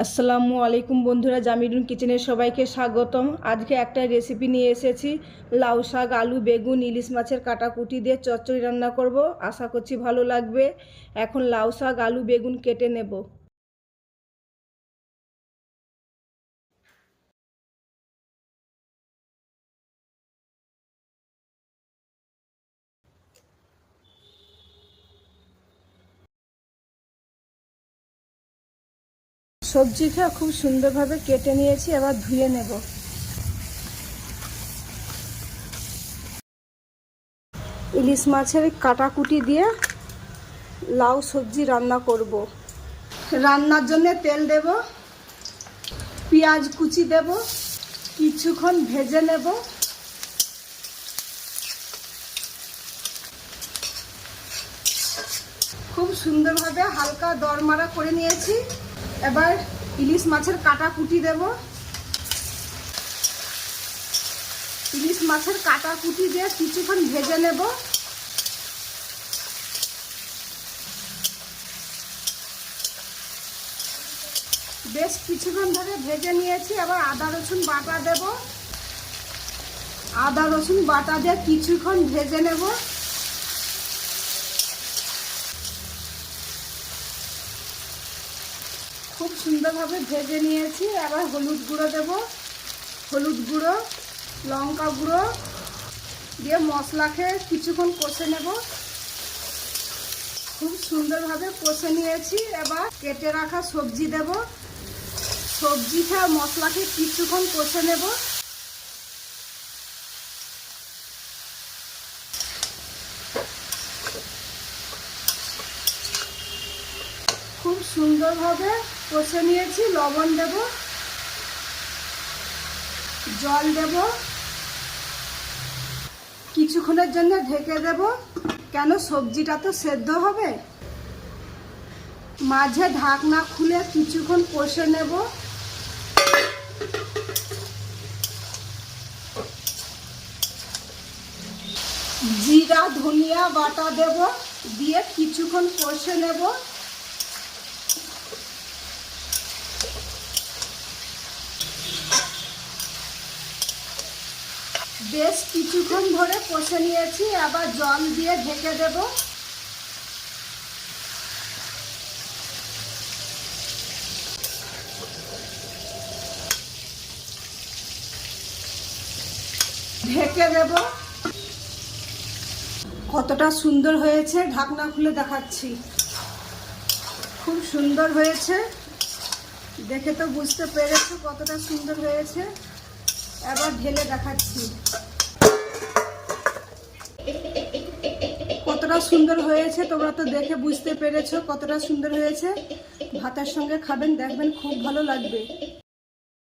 আসসালামু আলাইকুম বন্ধুরা, জামিরুন কিচেনের সবাইকে স্বাগতম। আজকে একটা রেসিপি নিয়ে এসেছি। লাউ শাক, আলু, বেগুন, ইলিশ মাছের কাটাকুটি দিয়ে চচ্চড়ি রান্না করব। আশা করছি ভালো লাগবে। এখন লাউ শাক, আলু, বেগুন কেটে নেব। সবজিটা খুব সুন্দরভাবে কেটে নিয়েছি, এবার ধুয়ে নেব। ইলিশ মাছের কাটাকুটি দিয়ে লাউ সবজি রান্না করব। রান্নার জন্য তেল দেব, পেঁয়াজ কুচি দেব, কিছুক্ষণ ভেজে নেব। খুব সুন্দরভাবে হালকা দরমারা করে নিয়েছি। এবার ইলিশ মাছের কাটাকুটি দেব। ইলিশ মাছের কাটাকুটি দিয়ে কিছুক্ষণ ভেজে নেব। বেশ কিছুক্ষণ ধরে ভেজে নিয়েছি। এবার আদা রসুন বাটা দেব। আদা রসুন বাটা দিয়ে কিছুক্ষণ ভেজে নেব। খুব সুন্দরভাবে ভেজে নিয়েছি। এবার হলুদ গুঁড়ো দেব। হলুদ গুঁড়ো, লঙ্কা গুঁড়ো দিয়ে মশলাকে কিছুক্ষণ কষে নেব। খুব সুন্দরভাবে কষে নিয়েছি। এবার কেটে রাখা সবজি দেব। সবজিটা মশলাকে কিছুক্ষণ কষে নেব। খুব সুন্দরভাবে কষে নিয়েছি। লবণ দেব, জল দেব, কিছুক্ষণের জন্য ঢেকে দেব। কেন, সবজিটা তো সেদ্ধ হবে। মাঝে ঢাকনা খুলে কিছুক্ষণ কষে নেব। জিরা ধনিয়া বাটা দেব, দিয়ে কিছুক্ষণ কষে নেব। বেশ কিছুক্ষণ ধরে কষে নিয়েছি। আবার জল দিয়ে ঢেকে দেব। ঢেকে দেব। কতটা সুন্দর হয়েছে, ঢাকনা খুলে দেখাচ্ছি। খুব সুন্দর হয়েছে, দেখে তো বুঝতে পেরেছো কতটা সুন্দর হয়েছে। এবার ঢেলে দেখাচ্ছি কতটা সুন্দর হয়েছে। তোমরা তো দেখে বুঝতে পেরেছো কতটা সুন্দর হয়েছে। ভাতের সঙ্গে খাবেন, দেখবেন খুব ভালো লাগবে।